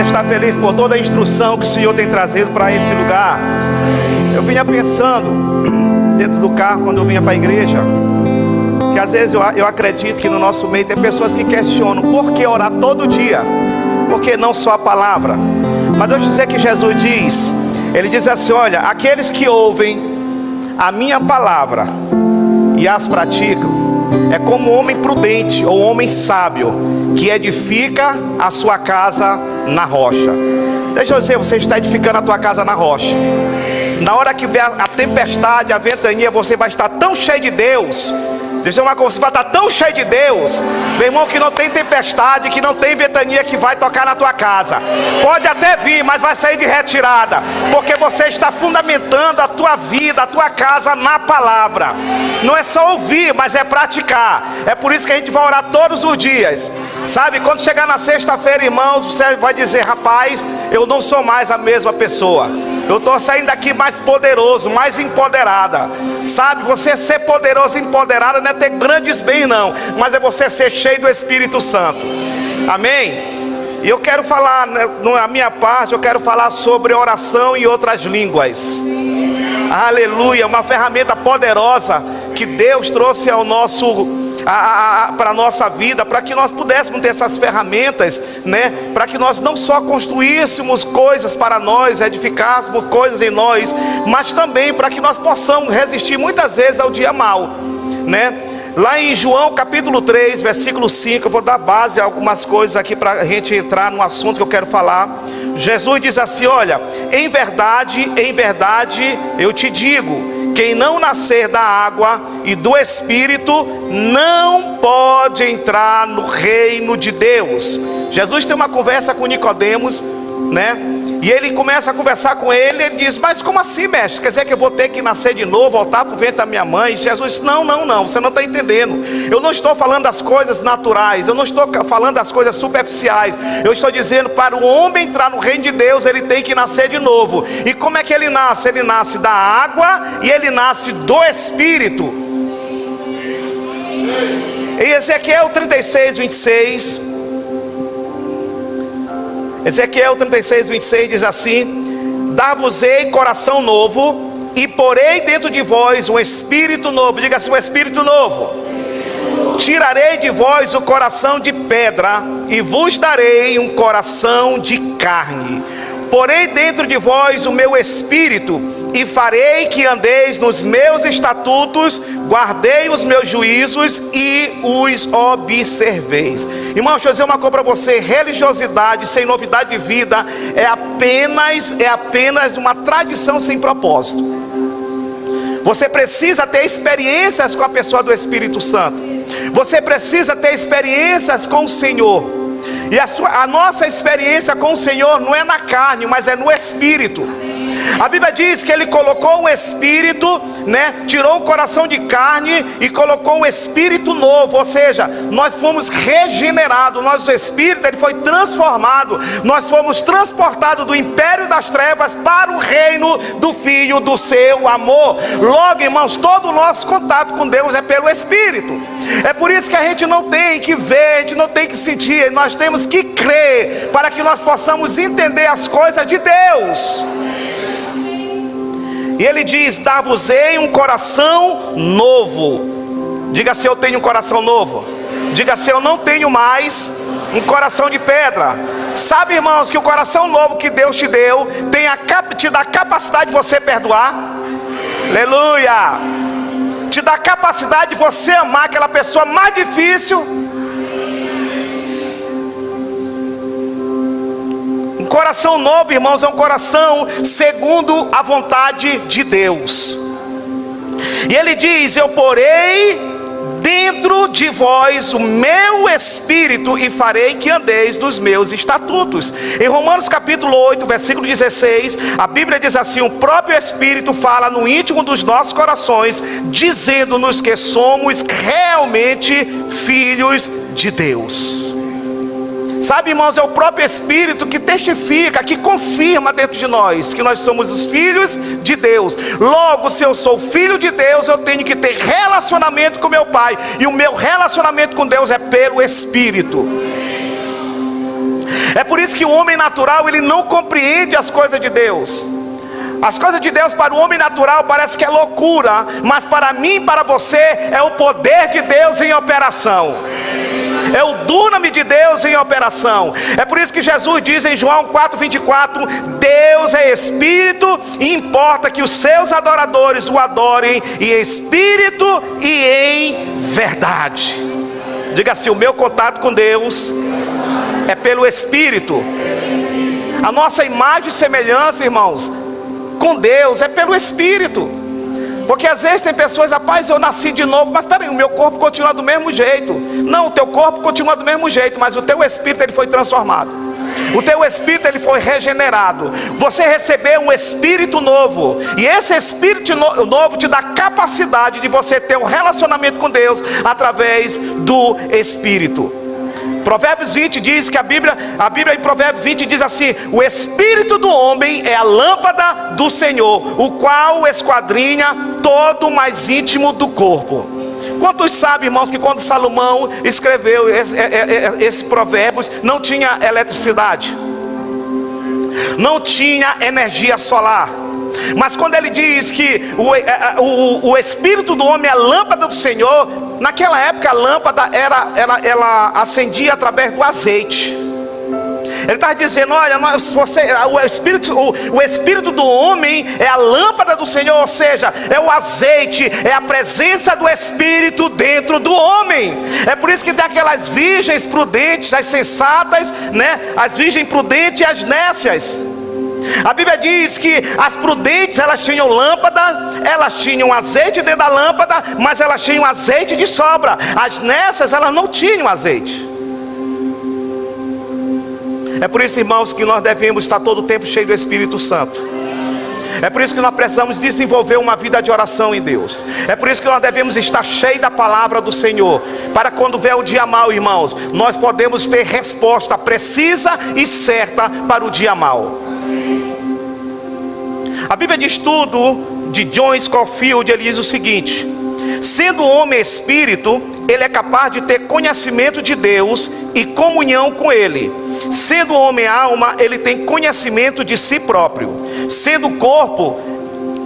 está feliz por toda a instrução que o Senhor tem trazido para esse lugar. Eu vinha pensando dentro do carro quando eu vinha para a igreja, que às vezes eu acredito que no nosso meio tem pessoas que questionam: por que orar todo dia? Por que não só a palavra? Mas deixa eu dizer que Jesus diz, Ele diz assim: olha, aqueles que ouvem a minha palavra e as praticam, é como um homem prudente ou homem sábio, que edifica a sua casa na rocha. Deixa eu dizer, você está edificando a tua casa na rocha. Na hora que vier a tempestade, a ventania, você vai estar tão cheio de Deus. Deixa eu dizer uma coisa, você vai estar tão cheio de Deus, meu irmão, que não tem tempestade, que não tem ventania que vai tocar na tua casa. Pode até vir, mas vai sair de retirada, porque você está fundamentando a tua vida, a tua casa na palavra. Não é só ouvir, mas é praticar. É por isso que a gente vai orar todos os dias. Sabe, quando chegar na sexta-feira, irmãos, você vai dizer: rapaz, eu não sou mais a mesma pessoa. Eu estou saindo daqui mais poderoso, mais empoderada. Sabe, você ser poderoso e empoderada não é ter grandes bens não, mas é você ser cheio do Espírito Santo. Amém? E eu quero falar, na minha parte, eu quero falar sobre oração e outras línguas. Aleluia, uma ferramenta poderosa que Deus trouxe ao nosso para a nossa vida, para que nós pudéssemos ter essas ferramentas, né? Para que nós não só construíssemos coisas para nós, edificássemos coisas em nós, mas também para que nós possamos resistir muitas vezes ao dia mau, né? Lá em João capítulo 3, versículo 5, eu vou dar base a algumas coisas aqui para a gente entrar no assunto que eu quero falar. Jesus diz assim: olha, em verdade, eu te digo, quem não nascer da água e do Espírito não pode entrar no reino de Deus. Jesus tem uma conversa com Nicodemos, né? E ele começa a conversar com ele. Ele diz: mas como assim, mestre? Quer dizer que eu vou ter que nascer de novo, voltar para o ventre da minha mãe? Jesus diz: não, você não está entendendo. Eu não estou falando das coisas naturais, eu não estou falando das coisas superficiais. Eu estou dizendo, para o homem entrar no reino de Deus, ele tem que nascer de novo. E como é que ele nasce? Ele nasce da água e ele nasce do Espírito. Em Ezequiel 36, 26... Ezequiel 36, 26 diz assim: dar-vos-ei coração novo, e porei dentro de vós um espírito novo. Diga assim: um espírito novo. Tirarei de vós o coração de pedra, e vos darei um coração de carne. Porei dentro de vós o meu espírito, e farei que andeis nos meus estatutos, guardei os meus juízos e os observeis. Irmão, deixa eu dizer uma coisa para você: religiosidade sem novidade de vida é apenas uma tradição sem propósito. Você precisa ter experiências com a pessoa do Espírito Santo. Você precisa ter experiências com o Senhor. E a nossa experiência com o Senhor não é na carne, mas é no Espírito. A Bíblia diz que Ele colocou um espírito, né? Tirou o coração de carne e colocou um espírito novo. Ou seja, nós fomos regenerados. Nosso espírito, ele foi transformado. Nós fomos transportados do império das trevas para o reino do Filho do seu amor. Logo, irmãos, todo o nosso contato com Deus é pelo Espírito. É por isso que a gente não tem que ver, a gente não tem que sentir. Nós temos que crer para que nós possamos entender as coisas de Deus. E ele diz: dar-vos-ei um coração novo. Diga assim: eu tenho um coração novo. Diga assim: eu não tenho mais um coração de pedra. Sabe, irmãos, que o coração novo que Deus te deu te dá a capacidade de você perdoar. Aleluia. Te dá a capacidade de você amar aquela pessoa mais difícil. Um coração novo, irmãos, é um coração segundo a vontade de Deus. E ele diz: eu porei dentro de vós o meu espírito e farei que andeis nos meus estatutos. Em Romanos capítulo 8, versículo 16, a Bíblia diz assim: o próprio Espírito fala no íntimo dos nossos corações, dizendo-nos que somos realmente filhos de Deus. Sabe, irmãos, é o próprio Espírito que testifica, que confirma dentro de nós que nós somos os filhos de Deus. Logo, se eu sou filho de Deus, eu tenho que ter relacionamento com meu Pai. E o meu relacionamento com Deus é pelo Espírito. É por isso que o homem natural, ele não compreende as coisas de Deus. As coisas de Deus para o homem natural parece que é loucura, mas para mim e para você é o poder de Deus em operação. É o dunamis de Deus em operação. É por isso que Jesus diz em João 4,24: Deus é Espírito e importa que os seus adoradores o adorem em Espírito e em verdade. Diga assim: o meu contato com Deus é pelo Espírito. A nossa imagem e semelhança, irmãos, com Deus é pelo Espírito. Porque às vezes tem pessoas: rapaz, eu nasci de novo, mas peraí, o meu corpo continua do mesmo jeito. Não, o teu corpo continua do mesmo jeito, mas o teu espírito, ele foi transformado. O teu espírito, ele foi regenerado. Você recebeu um espírito novo, e esse espírito novo te dá capacidade de você ter um relacionamento com Deus através do Espírito. Provérbios 20 diz que a Bíblia em Provérbios 20 diz assim: o espírito do homem é a lâmpada do Senhor, o qual esquadrinha todo o mais íntimo do corpo. Quantos sabem, irmãos, que quando Salomão escreveu esse Provérbios, não tinha eletricidade, não tinha energia solar? Mas quando ele diz que o espírito do homem é a lâmpada do Senhor, naquela época a lâmpada ela acendia através do azeite. Ele está dizendo: olha, o espírito do homem é a lâmpada do Senhor, ou seja, é o azeite, é a presença do Espírito dentro do homem. É por isso que tem aquelas virgens prudentes, as sensatas, né? As virgens prudentes e as nécias. A Bíblia diz que as prudentes, elas tinham lâmpada, elas tinham azeite dentro da lâmpada, mas elas tinham azeite de sobra. As nécias, elas não tinham azeite. É por isso, irmãos, que nós devemos estar todo o tempo cheio do Espírito Santo. É por isso que nós precisamos desenvolver uma vida de oração em Deus. É por isso que nós devemos estar cheios da palavra do Senhor, para quando vier o dia mau, irmãos, nós podemos ter resposta precisa e certa para o dia mau. A Bíblia de Estudo de John Scofield, ele diz o seguinte: sendo o homem espírito, ele é capaz de ter conhecimento de Deus e comunhão com Ele. Sendo o homem alma, ele tem conhecimento de si próprio. Sendo o corpo,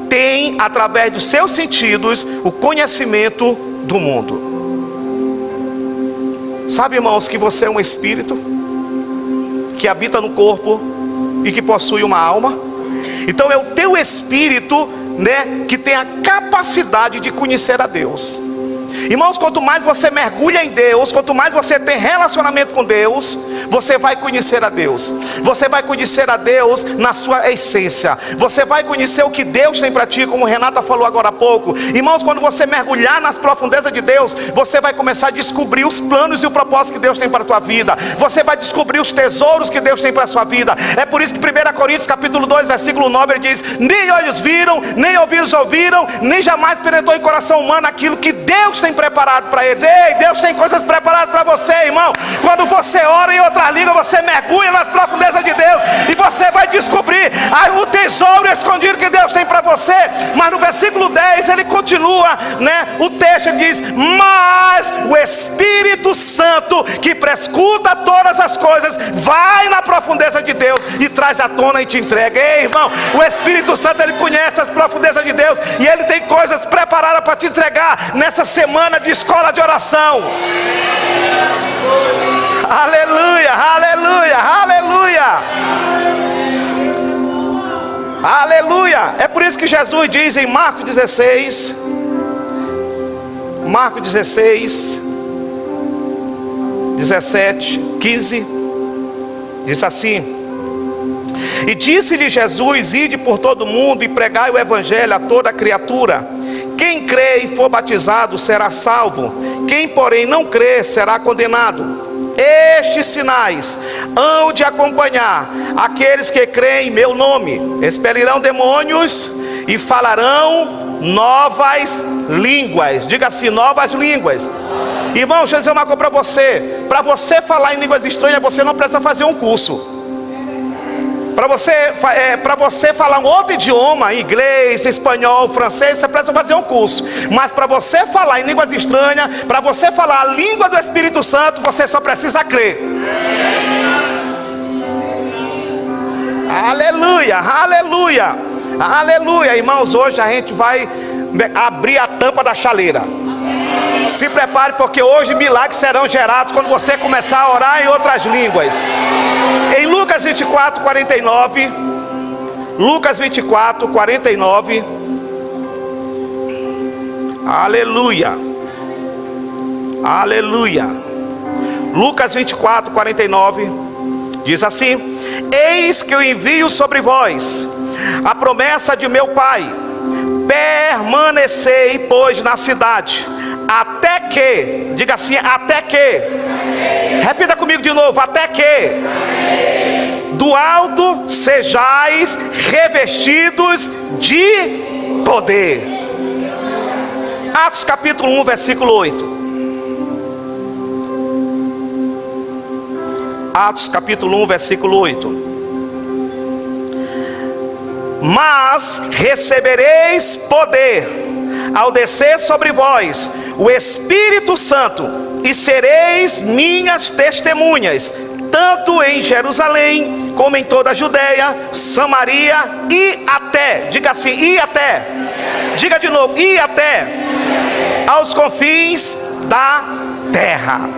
tem através dos seus sentidos o conhecimento do mundo. Sabe, irmãos, que você é um espírito que habita no corpo e que possui uma alma? Então é o teu espírito, né, que tem a capacidade de conhecer a Deus. Irmãos, quanto mais você mergulha em Deus, quanto mais você tem relacionamento com Deus, você vai conhecer a Deus. Você vai conhecer a Deus na sua essência. Você vai conhecer o que Deus tem para ti, como Renata falou agora há pouco. Irmãos, quando você mergulhar nas profundezas de Deus, você vai começar a descobrir os planos e o propósito que Deus tem para a tua vida. Você vai descobrir os tesouros que Deus tem para a sua vida. É por isso que 1 Coríntios capítulo 2, versículo 9, ele diz: nem olhos viram, nem ouvidos ouviram, nem jamais penetrou em coração humano aquilo que Deus tem preparado para eles. Ei, Deus tem coisas preparadas para você, irmão. Quando você ora em outra língua, você mergulha nas profundezas de Deus e você vai descobrir o tesouro escondido que Deus tem para você. Mas no versículo 10 ele continua, né? O texto diz: mas o Espírito Santo, que prescruta todas as coisas, vai na profundeza de Deus e traz à tona e te entrega. Ei, irmão, o Espírito Santo, ele conhece as profundezas de Deus e ele tem coisas preparadas para te entregar nessa semana de escola de oração. Aleluia, aleluia, aleluia, aleluia. É por isso que Jesus diz em Marcos 16, Marcos 16, 17, 15, diz assim: e disse-lhe Jesus: ide por todo o mundo e pregai o evangelho a toda criatura. Quem crê e for batizado será salvo, quem porém não crê será condenado. Estes sinais hão de acompanhar aqueles que creem em meu nome: expelirão demônios e falarão novas línguas. Diga assim: novas línguas. Irmão, deixa eu dizer uma coisa para você. Para você falar em línguas estranhas, você não precisa fazer um curso. Para você falar um outro idioma, inglês, espanhol, francês, você precisa fazer um curso. Mas para você falar em línguas estranhas, para você falar a língua do Espírito Santo, você só precisa crer. Aleluia, aleluia, aleluia. Irmãos, hoje a gente vai abrir a tampa da chaleira. Se prepare, porque hoje milagres serão gerados quando você começar a orar em outras línguas. Em Lucas 24, 49, Lucas 24, 49. Aleluia, aleluia. Lucas 24, 49 diz assim: eis que eu envio sobre vós a promessa de meu Pai. Permanecei, pois, na cidade, até que, diga assim, até que, repita comigo de novo, até que do alto sejais revestidos de poder. Atos capítulo 1, versículo 8. Atos capítulo 1, versículo 8. Mas recebereis poder ao descer sobre vós o Espírito Santo, e sereis minhas testemunhas, tanto em Jerusalém, como em toda a Judeia, Samaria e até, diga assim, e até, diga de novo, e até, aos confins da terra.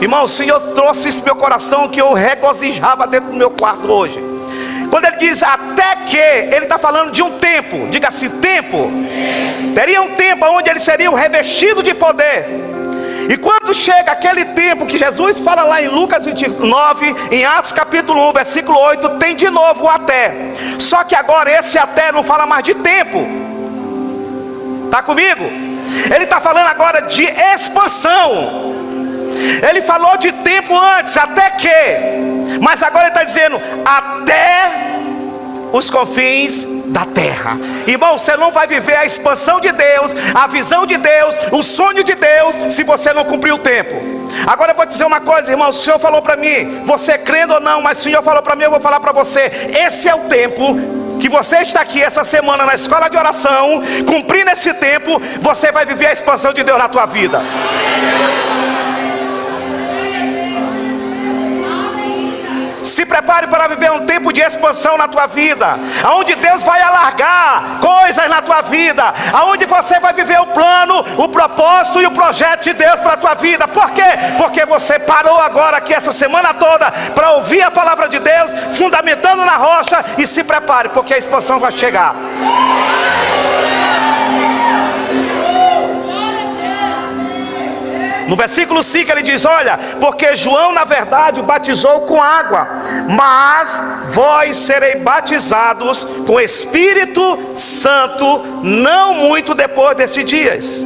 Irmão, o Senhor trouxe isso no meu coração, que eu regozijava dentro do meu quarto hoje. Quando ele diz até que, ele está falando de um tempo. Diga assim, tempo. Teria um tempo onde ele seria revestido de poder. E quando chega aquele tempo que Jesus fala lá em Lucas 29, em Atos capítulo 1, versículo 8, tem de novo o até. Só que agora esse até não fala mais de tempo. Está comigo? Ele está falando agora de expansão. Ele falou de tempo antes, até que, mas agora ele está dizendo até os confins da terra. Irmão, você não vai viver a expansão de Deus, a visão de Deus, o sonho de Deus, se você não cumprir o tempo. Agora eu vou te dizer uma coisa, irmão. O Senhor falou para mim, você crendo ou não, mas o Senhor falou para mim, eu vou falar para você. Esse é o tempo que você está aqui essa semana na escola de oração. Cumprindo esse tempo, você vai viver a expansão de Deus na tua vida. Se prepare para viver um tempo de expansão na tua vida, aonde Deus vai alargar coisas na tua vida, aonde você vai viver o plano, o propósito e o projeto de Deus para a tua vida. Por quê? Porque você parou agora aqui essa semana toda para ouvir a palavra de Deus, fundamentando na rocha. E se prepare, porque a expansão vai chegar. No versículo 5 ele diz, olha, porque João na verdade batizou com água, mas vós sereis batizados com Espírito Santo não muito depois desses dias.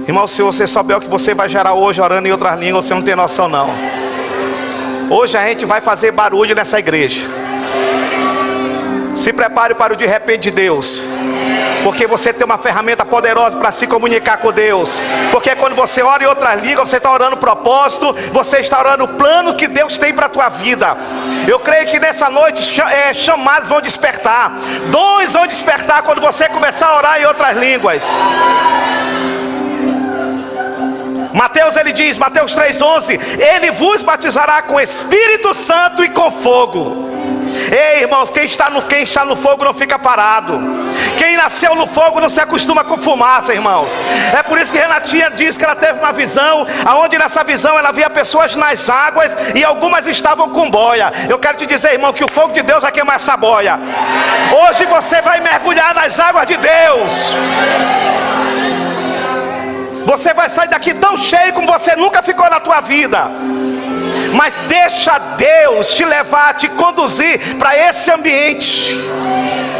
Irmão, se você souber o que você vai gerar hoje orando em outras línguas, você não tem noção não. Hoje a gente vai fazer barulho nessa igreja. Se prepare para o de repente de Deus, porque você tem uma ferramenta poderosa para se comunicar com Deus. Porque quando você ora em outras línguas, você está orando propósito, você está orando o plano que Deus tem para a tua vida. Eu creio que nessa noite chamados vão despertar, dons vão despertar quando você começar a orar em outras línguas. Mateus, ele diz, Mateus 3,11, ele vos batizará com Espírito Santo e com fogo. Ei, irmãos, quem está no fogo não fica parado. Quem nasceu no fogo não se acostuma com fumaça, irmãos. É por isso que Renatinha diz que ela teve uma visão, aonde nessa visão ela via pessoas nas águas e algumas estavam com boia. Eu quero te dizer, irmão, que o fogo de Deus vai queimar essa boia. Hoje você vai mergulhar nas águas de Deus. Você vai sair daqui tão cheio como você nunca ficou na tua vida. Mas deixa Deus te levar, te conduzir para esse ambiente.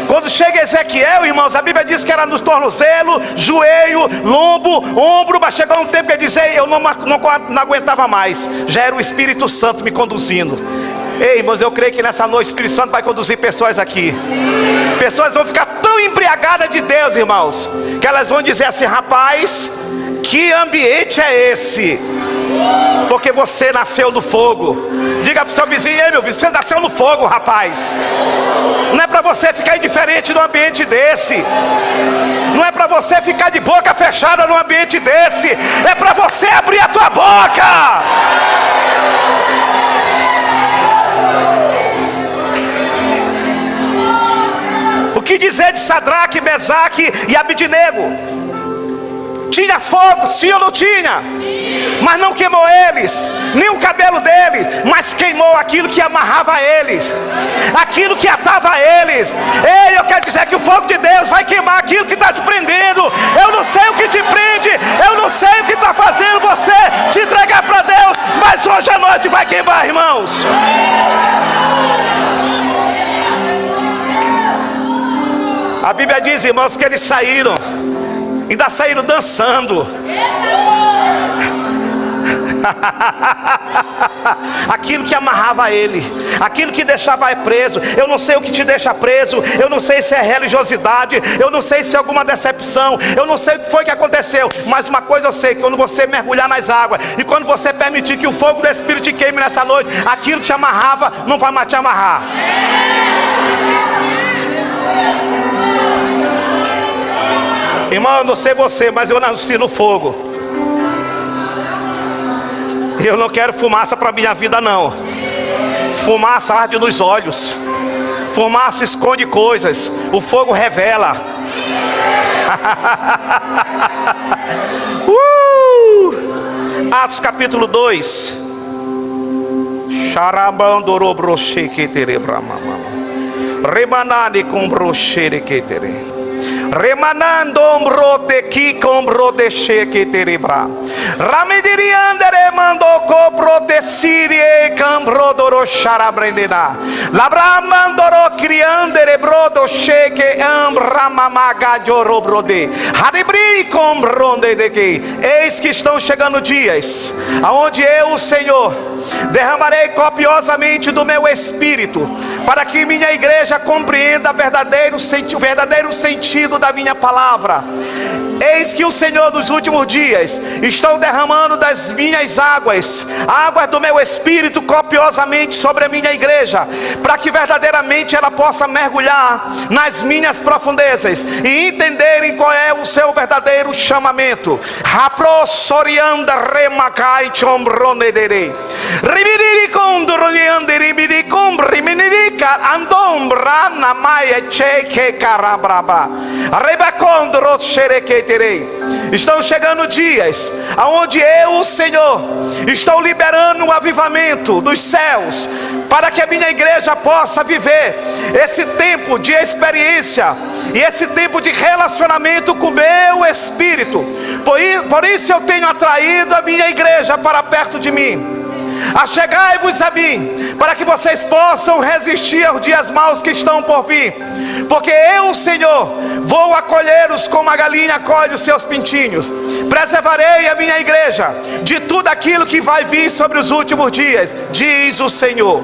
Quando chega Ezequiel, irmãos, a Bíblia diz que era nos tornozelos, joelho, lombo, ombro. Mas chegou um tempo que ele dizia, eu não aguentava mais. Já era o Espírito Santo me conduzindo. Ei, irmãos, eu creio que nessa noite o Espírito Santo vai conduzir pessoas aqui. Pessoas vão ficar tão embriagadas de Deus, irmãos, que elas vão dizer assim, rapaz, que ambiente é esse? Porque você nasceu no fogo. Diga para o seu vizinho, ei meu vizinho, você nasceu no fogo, rapaz. Não é para você ficar indiferente num ambiente desse. Não é para você ficar de boca fechada num ambiente desse. É para você abrir a tua boca. dizer de Sadraque, Mesaque e Abidnego? Tinha fogo, sim ou não tinha? Mas não queimou eles, nem o cabelo deles, mas queimou aquilo que amarrava eles, aquilo que atava eles. Ei, eu quero dizer que o fogo de Deus vai queimar aquilo que está te prendendo. Eu não sei o que te prende, eu não sei o que está fazendo você te entregar para Deus, mas hoje à noite vai queimar, irmãos. A Bíblia diz, irmãos, que eles saíram, ainda saíram dançando. Aquilo que amarrava ele, aquilo que deixava ele preso. Eu não sei o que te deixa preso, eu não sei se é religiosidade, eu não sei se é alguma decepção, eu não sei o que foi que aconteceu, mas uma coisa eu sei, que quando você mergulhar nas águas e quando você permitir que o fogo do Espírito te queime nessa noite, aquilo que te amarrava não vai mais te amarrar. Irmão, eu não sei você, mas eu nasci no fogo. Eu não quero fumaça para minha vida, não. Fumaça arde nos olhos, fumaça esconde coisas, o fogo revela. Atos capítulo 2. Charabandoro broche que tere bramama. Remanade com broche que tere. Remanando ombrote ki combrode sheke terebra. Ramidiriandere mando coprote sirie cambrodoro sharabrendena. Labramandoro criandere brodo sheke ambramamagajoro brode. Haribri combronde de que. Eis que estão chegando dias aonde eu, o Senhor, derramarei copiosamente do meu espírito, para que minha igreja compreenda o verdadeiro sentido da minha palavra. Eis que o Senhor nos últimos dias estou derramando das minhas águas do meu espírito copiosamente sobre a minha igreja, para que verdadeiramente ela possa mergulhar nas minhas profundezas e entenderem qual é o seu verdadeiro chamamento. Raprosorianda remacai chombronedere. Ribiri condroniande ribiri combriminirica andombra na maia cheque carabraba. Rebacondro xerequeterei. Estão chegando dias aonde eu, o Senhor, estou liberando um avivamento dos céus, para que a minha igreja possa viver esse tempo de experiência e esse tempo de relacionamento com o meu espírito. Por isso eu tenho atraído a minha igreja para perto de mim. Achegai-vos a mim, para que vocês possam resistir aos dias maus que estão por vir. Porque eu, o Senhor, vou acolhê-los como a galinha acolhe os seus pintinhos. Preservarei a minha igreja de tudo aquilo que vai vir sobre os últimos dias, diz o Senhor.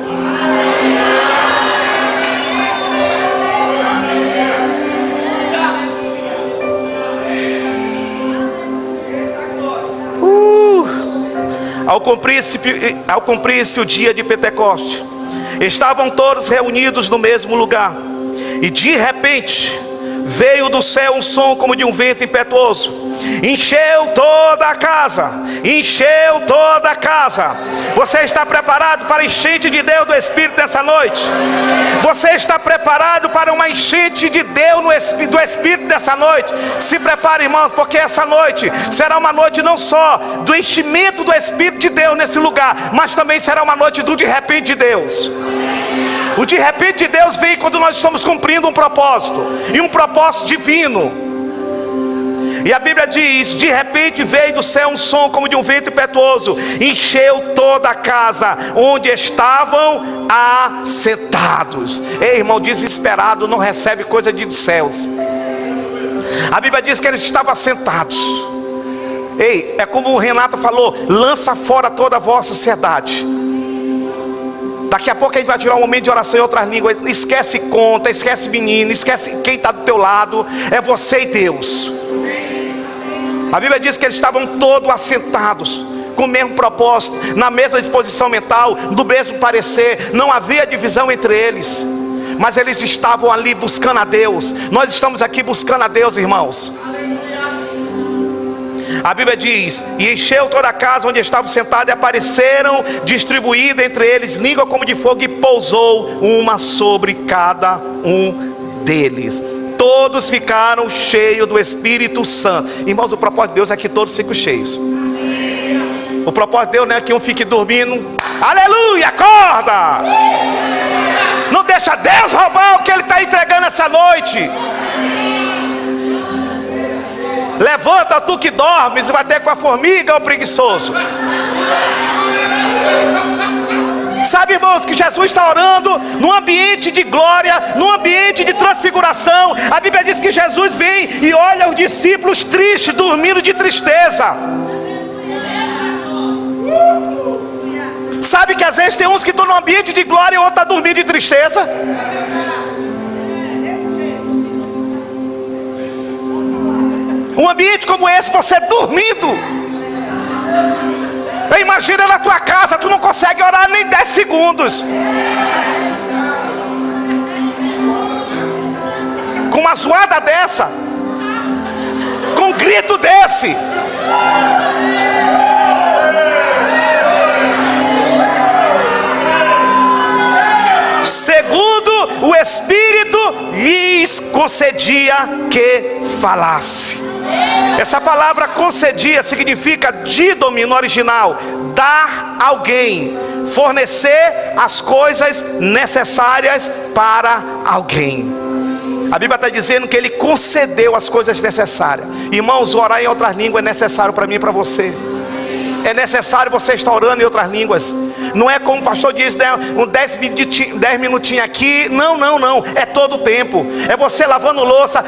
Ao cumprir-se o dia de Pentecoste, estavam todos reunidos no mesmo lugar, e de repente veio do céu um som como de um vento impetuoso, encheu toda a casa, encheu toda a casa. Você está preparado para a enchente de Deus do Espírito nessa noite? Você está preparado para uma enchente de Deus do Espírito nessa noite? Se prepare, irmãos, porque essa noite será uma noite não só do enchimento do Espírito de Deus nesse lugar, mas também será uma noite do de repente de Deus. O de repente de Deus vem quando nós estamos cumprindo um propósito, e um propósito divino. E a Bíblia diz: de repente veio do céu um som como de um vento impetuoso, encheu toda a casa onde estavam assentados. Ei, irmão, desesperado não recebe coisa dos céus. A Bíblia diz que eles estavam assentados. Ei, é como o Renato falou: lança fora toda a vossa ansiedade. Daqui a pouco a gente vai tirar um momento de oração em outras línguas. Esquece conta, esquece menino, esquece quem está do teu lado. É você e Deus. A Bíblia diz que eles estavam todos assentados, com o mesmo propósito, na mesma disposição mental, do mesmo parecer. Não havia divisão entre eles, mas eles estavam ali buscando a Deus. Nós estamos aqui buscando a Deus, irmãos. A Bíblia diz: e encheu toda a casa onde estavam sentados, e apareceram distribuídas entre eles língua como de fogo, e pousou uma sobre cada um deles. todos ficaram cheios do Espírito Santo. Irmãos, o propósito de Deus é que todos fiquem cheios. O propósito de Deus não é que um fique dormindo. Aleluia, acorda! Não deixa Deus roubar o que Ele está entregando essa noite. Levanta tu que dormes e vai ter com a formiga, o preguiçoso. Sabe, irmãos, que Jesus está orando num ambiente de glória, num ambiente de transfiguração. A Bíblia diz que Jesus vem e olha os discípulos tristes, dormindo de tristeza. Sabe que às vezes tem uns que estão num ambiente de glória e outros estão dormindo de tristeza. Um ambiente como esse, você dormindo. Imagina na tua casa, tu não consegue orar nem 10 segundos. Com uma zoada dessa, com um grito desse. Segundo o Espírito lhes concedia que falasse. Essa palavra concedia significa dídome no original, dar a alguém, fornecer as coisas necessárias para alguém. A Bíblia está dizendo que Ele concedeu as coisas necessárias. Irmãos, orar em outras línguas é necessário para mim e para você. É necessário você estar orando em outras línguas. Não é como o pastor diz, né, 10 minutinhos aqui. Não, não, não. É todo o tempo. É você lavando louça.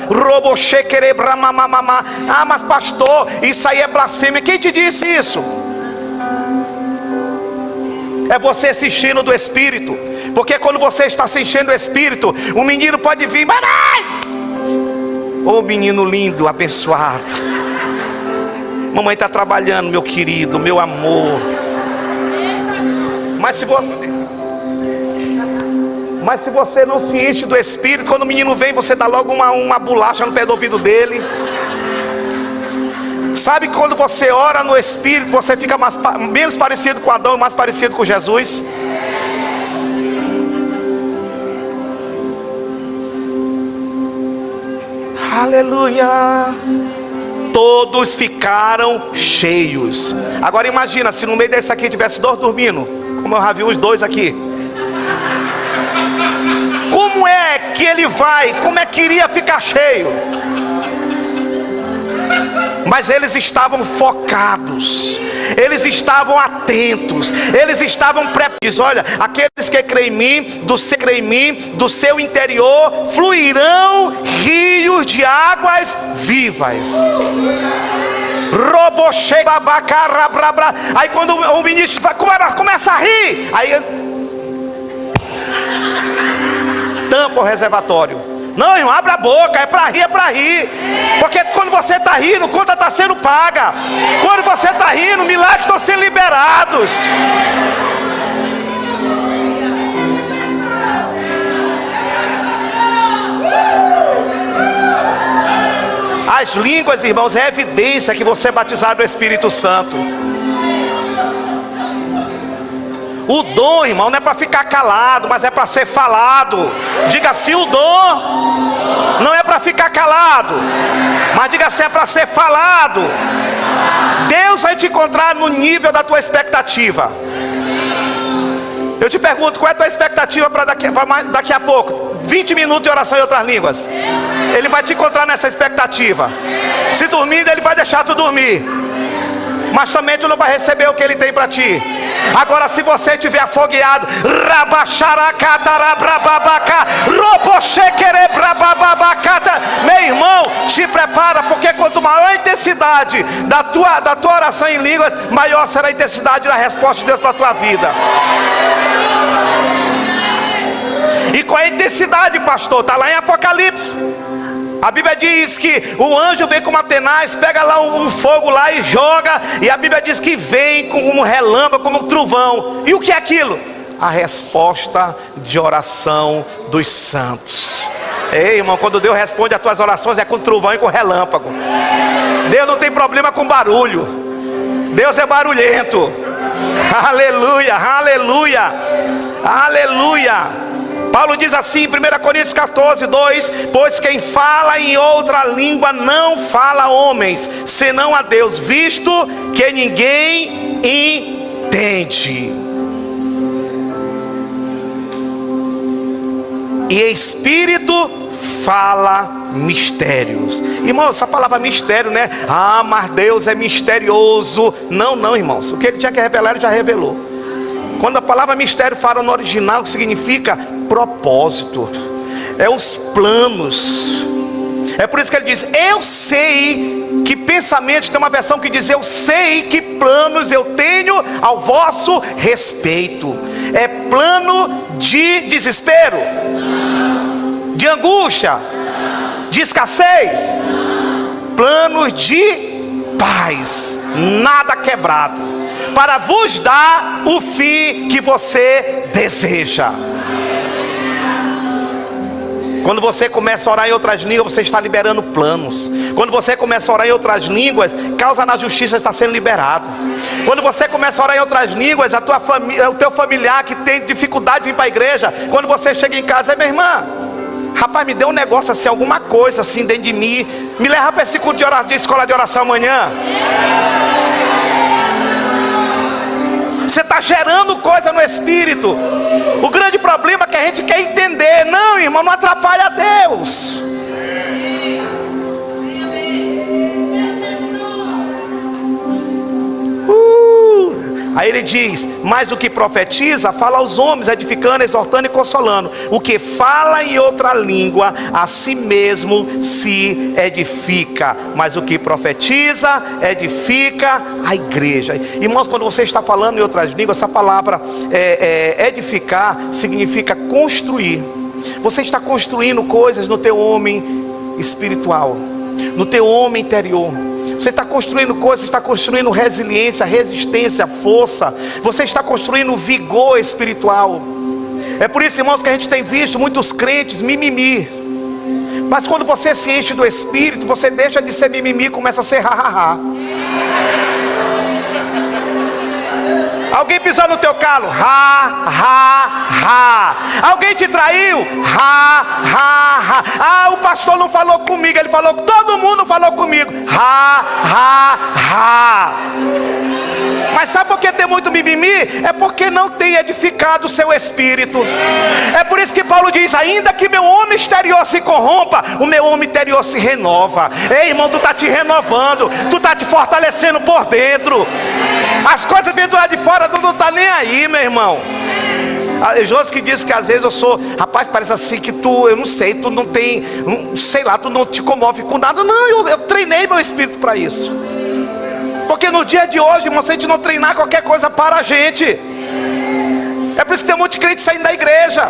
Ah, mas pastor, isso aí é blasfêmia. Quem te disse isso? É você se enchendo do Espírito. Porque quando você está se enchendo do Espírito, o menino pode vir. Ô menino lindo, abençoado. Mamãe está trabalhando, meu querido, meu amor. Mas se você não se enche do Espírito, quando o menino vem, você dá logo uma bolacha no pé do ouvido dele. Sabe, quando você ora no Espírito, você fica menos parecido com Adão e mais parecido com Jesus. Aleluia. Todos ficaram cheios. Agora imagina, se no meio desse aqui tivesse 2 dormindo, como eu já vi os 2 aqui. Como é que ele vai? Como é que iria ficar cheio? Mas eles estavam focados, eles estavam atentos, eles estavam preparados. Olha, aqueles que creem em mim, do seu interior fluirão rios de águas vivas. Aí quando o ministro começa a rir, aí tampa o reservatório. Não, irmão, abre a boca, é para rir, é para rir. Porque quando você está rindo, conta está sendo paga. Quando você está rindo, milagres estão sendo liberados. As línguas, irmãos, é evidência que você é batizado no Espírito Santo. O dom, irmão, não é para ficar calado, mas é para ser falado. Diga assim, o dom não é para ficar calado, mas diga assim, é para ser falado. Deus vai te encontrar no nível da tua expectativa. Eu te pergunto, qual é a tua expectativa para daqui a pouco? 20 minutos de oração em outras línguas. Ele vai te encontrar nessa expectativa. Se dormir, Ele vai deixar tu dormir, mas também tu não vai receber o que Ele tem para ti. Agora, se você estiver afogueado, meu irmão, te prepara, porque quanto maior a intensidade da tua oração em línguas, maior será a intensidade da resposta de Deus para a tua vida. E qual é a intensidade, pastor? Está lá em Apocalipse. A Bíblia diz que o anjo vem com uma tenaz, pega lá um fogo lá e joga. E a Bíblia diz que vem como um relâmpago, como um trovão. E o que é aquilo? A resposta de oração dos santos. Ei, irmão, quando Deus responde as tuas orações é com trovão e com relâmpago. Deus não tem problema com barulho. Deus é barulhento. Aleluia, aleluia, aleluia. Paulo diz assim em 1 Coríntios 14, 2: pois quem fala em outra língua não fala a homens, senão a Deus, visto que ninguém entende. E espírito fala mistérios. Irmãos, essa palavra mistério, né? Ah, mas Deus é misterioso. Não, irmãos, o que ele tinha que revelar, ele já revelou. Quando a palavra mistério fala no original, significa propósito, é os planos. É por isso que ele diz: eu sei que pensamentos. Tem uma versão que diz: eu sei que planos eu tenho ao vosso respeito. É plano de desespero, de angústia, de escassez, planos de paz, nada quebrado, para vos dar o fim que você deseja. Quando você começa a orar em outras línguas, você está liberando planos. Quando você começa a orar em outras línguas, causa na justiça está sendo liberado. Quando você começa a orar em outras línguas, a tua família, o teu familiar que tem dificuldade de vir para a igreja, quando você chega em casa, minha irmã, rapaz, me deu um negócio assim, alguma coisa assim dentro de mim, me leva para esse culto de escola de oração amanhã. Você está gerando coisa no espírito. O grande problema é que a gente quer entender. Não, irmão, não atrapalha Deus. Aí ele diz: mas o que profetiza, fala aos homens, edificando, exortando e consolando. O que fala em outra língua, a si mesmo se edifica. Mas o que profetiza, edifica a igreja. Irmãos, quando você está falando em outras línguas, essa palavra edificar significa construir. Você está construindo coisas no teu homem espiritual, no teu homem interior. Você está construindo coisas, está construindo resiliência, resistência, força. Você está construindo vigor espiritual. É por isso, irmãos, que a gente tem visto muitos crentes mimimi. Mas quando você se enche do Espírito, você deixa de ser mimimi e começa a ser ha-ha-ha. Alguém pisou no teu calo? Ha, ha, ha. Alguém te traiu? Ha, ha, ha. Ah, o pastor não falou comigo. Ele falou, todo mundo falou comigo. Ha, ha, ha. Mas sabe por que tem muito mimimi? É porque não tem edificado o seu espírito. É por isso que Paulo diz: ainda que meu homem exterior se corrompa, o meu homem interior se renova. Ei, irmão, tu está te renovando, tu está te fortalecendo por dentro. As coisas vêm do lado de fora, tu não está nem aí, meu irmão. A Josi que diz que às vezes eu sou, rapaz, parece assim que tu, eu não sei, tu não tem, sei lá, tu não te comove com nada. Não, eu treinei meu espírito para isso. Porque no dia de hoje, irmão, se a gente não treinar, qualquer coisa para a gente. É por isso que tem um monte de crente saindo da igreja.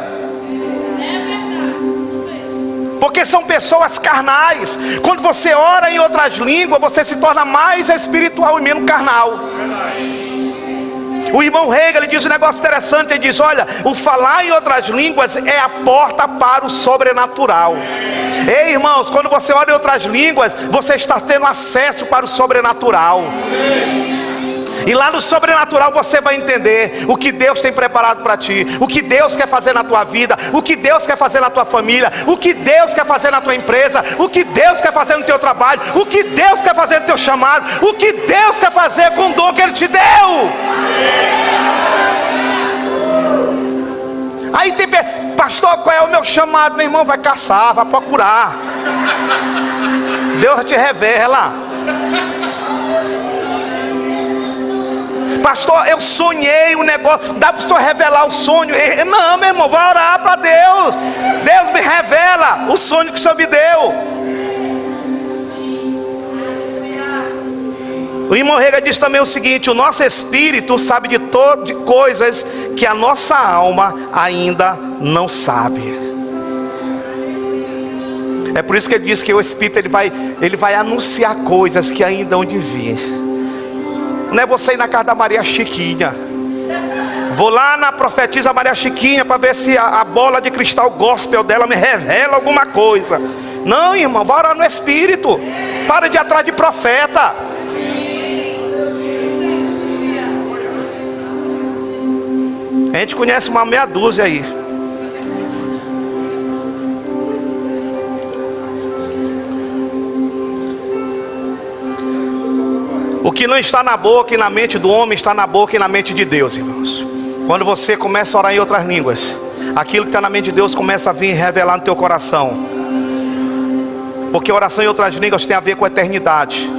Porque são pessoas carnais. Quando você ora em outras línguas, você se torna mais espiritual e menos carnal. O irmão Hegel, ele diz um negócio interessante. Ele diz: olha, o falar em outras línguas é a porta para o sobrenatural. Ei, irmãos, quando você ora em outras línguas, você está tendo acesso para o sobrenatural. E lá no sobrenatural você vai entender o que Deus tem preparado para ti, o que Deus quer fazer na tua vida, o que Deus quer fazer na tua família, o que Deus quer fazer na tua empresa, o que Deus quer fazer no teu trabalho, o que Deus quer fazer no teu chamado, o que Deus quer fazer com o dom que Ele te deu. Aí tem pastor, qual é o meu chamado? Meu irmão, vai caçar, vai procurar. Deus te revela. Pastor, eu sonhei um negócio. Dá para o senhor revelar o sonho? Não, meu irmão, vai orar para Deus. Deus me revela o sonho que o senhor me deu. O irmão Rega diz também o seguinte: o nosso espírito sabe de coisas que a nossa alma ainda não sabe. É por isso que ele diz que o espírito ele vai anunciar coisas que ainda hão de vir. Não é você ir na casa da Maria Chiquinha. Vou lá na profetisa Maria Chiquinha para ver se a bola de cristal gospel dela me revela alguma coisa. Não, irmão, vai orar no espírito. Para de ir atrás de profeta. A gente conhece uma meia dúzia aí. O que não está na boca e na mente do homem, está na boca e na mente de Deus, irmãos. Quando você começa a orar em outras línguas, aquilo que está na mente de Deus começa a vir revelar no teu coração. Porque oração em outras línguas tem a ver com a eternidade,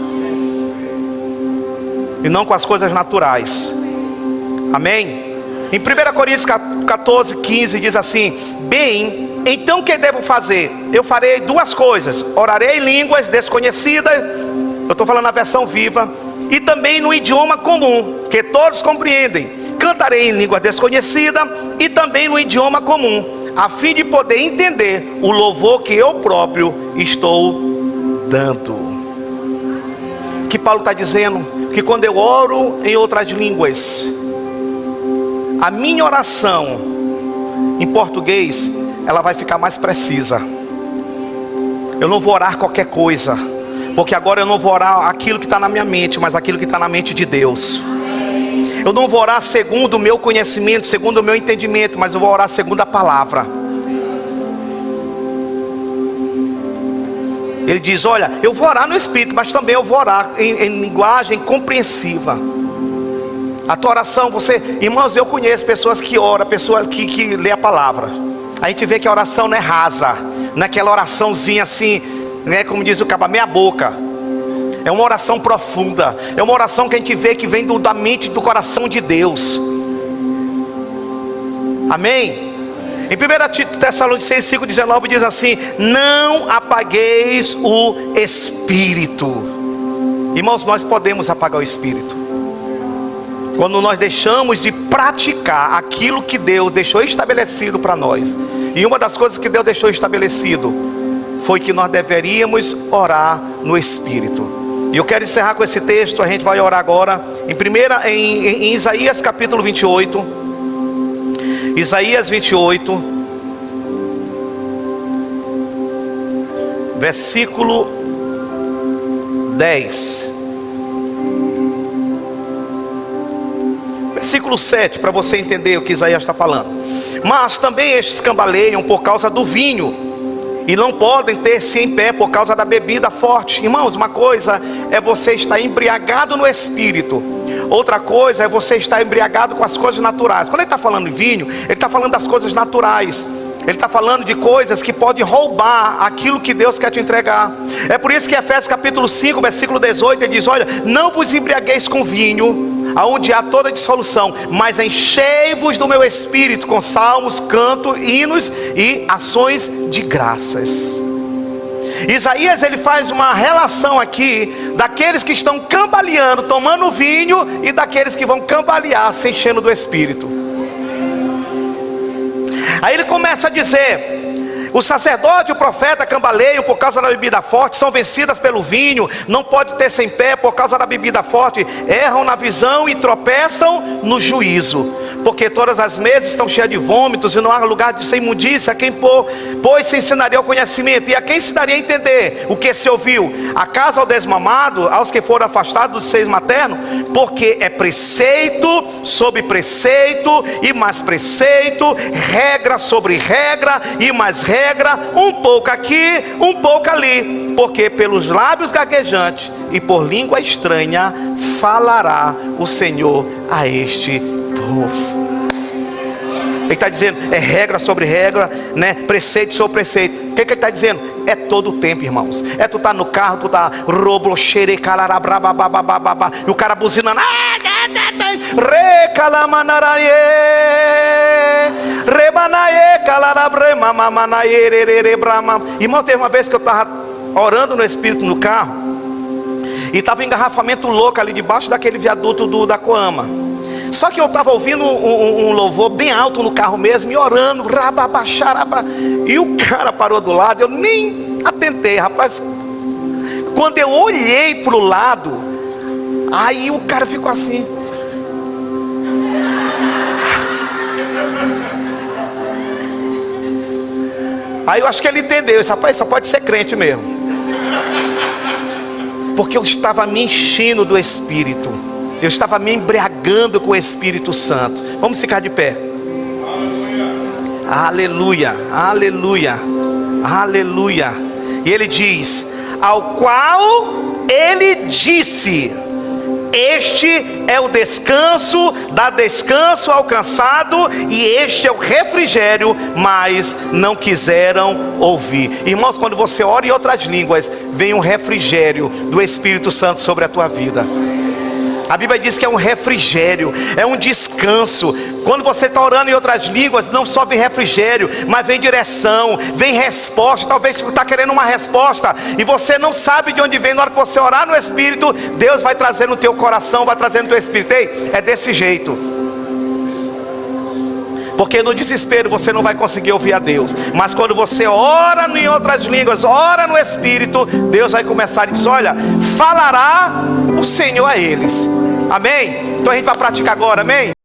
e não com as coisas naturais. Amém? Em 1 Coríntios 14, 15 diz assim: bem, então o que devo fazer? Eu farei duas coisas: orarei em línguas desconhecidas, eu estou falando na versão viva, e também no idioma comum, que todos compreendem. Cantarei em língua desconhecida e também no idioma comum, a fim de poder entender o louvor que eu próprio estou dando. O que Paulo está dizendo? Que quando eu oro em outras línguas, a minha oração em português, ela vai ficar mais precisa. Eu não vou orar qualquer coisa, porque agora eu não vou orar aquilo que está na minha mente, mas aquilo que está na mente de Deus. Eu não vou orar segundo o meu conhecimento, segundo o meu entendimento, mas eu vou orar segundo a palavra. Ele diz: olha, eu vou orar no Espírito, mas também eu vou orar em linguagem compreensiva. A tua oração, irmãos, eu conheço pessoas que oram, pessoas que lê a palavra. A gente vê que a oração não é rasa, não é aquela oraçãozinha assim, né, como diz o caba, meia boca. É uma oração profunda, é uma oração que a gente vê que vem da mente, do coração de Deus. Amém? Em 1 Tessalonicenses 5,19 diz assim: não apagueis o Espírito. Irmãos, nós podemos apagar o Espírito quando nós deixamos de praticar aquilo que Deus deixou estabelecido para nós. E uma das coisas que Deus deixou estabelecido foi que nós deveríamos orar no Espírito. E eu quero encerrar com esse texto. A gente vai orar agora em Isaías capítulo 28. Isaías 28, versículo 10. Versículo 7, para você entender o que Isaías está falando. Mas também estes cambaleiam por causa do vinho, e não podem ter-se em pé por causa da bebida forte. Irmãos, uma coisa é você estar embriagado no Espírito, outra coisa é você estar embriagado com as coisas naturais. Quando ele está falando de vinho, ele está falando das coisas naturais. Ele está falando de coisas que podem roubar aquilo que Deus quer te entregar. É por isso que Efésios capítulo 5, versículo 18, ele diz: olha, não vos embriagueis com vinho, aonde há toda dissolução, mas enchei-vos do meu Espírito, com salmos, canto, hinos e ações de graças. Isaías, ele faz uma relação aqui daqueles que estão cambaleando, tomando vinho, e daqueles que vão cambalear, se enchendo do Espírito. Aí ele começa a dizer: o sacerdote e o profeta cambaleiam por causa da bebida forte, são vencidas pelo vinho, não pode ter-se em pé por causa da bebida forte, erram na visão e tropeçam no juízo, porque todas as mesas estão cheias de vômitos, e não há lugar de sem imundícia. A quem pois se ensinaria o conhecimento, e a quem se daria a entender o que se ouviu? Acaso ao desmamado, aos que foram afastados do seio materno? Porque é preceito sobre preceito e mais preceito, regra sobre regra e mais regra, um pouco aqui, um pouco ali, porque pelos lábios gaguejantes e por língua estranha falará o Senhor a este povo. Ele está dizendo, é regra sobre regra, né? Preceito sobre preceito. O que ele está dizendo? É todo o tempo, irmãos. É tu tá no carro, tu tá e o cara buzinando, irmão, teve uma vez que eu estava orando no Espírito no carro, e estava um engarrafamento louco ali debaixo daquele viaduto da Coama. Só que eu estava ouvindo um louvor bem alto no carro mesmo, e orando, e o cara parou do lado. Eu nem atentei, rapaz. Quando eu olhei para o lado, aí o cara ficou assim. Aí eu acho que ele entendeu. Esse rapaz só pode ser crente mesmo, porque eu estava me enchendo do Espírito. Eu estava me embriagando com o Espírito Santo. Vamos ficar de pé. Aleluia, aleluia, aleluia. E ele diz: ao qual ele disse: Este é o descanso, dá descanso alcançado, e este é o refrigério, mas não quiseram ouvir. Irmãos, quando você ora em outras línguas, vem um refrigério do Espírito Santo sobre a tua vida. A Bíblia diz que é um refrigério, é um descanso. Quando você está orando em outras línguas, não só vem refrigério, mas vem direção, vem resposta. Talvez você está querendo uma resposta e você não sabe de onde vem. Na hora que você orar no Espírito, Deus vai trazer no teu coração, vai trazer no teu Espírito. Ei, é desse jeito. Porque no desespero você não vai conseguir ouvir a Deus. Mas quando você ora em outras línguas, ora no Espírito, Deus vai começar a dizer: olha, falará o Senhor a eles. Amém? Então a gente vai praticar agora, amém?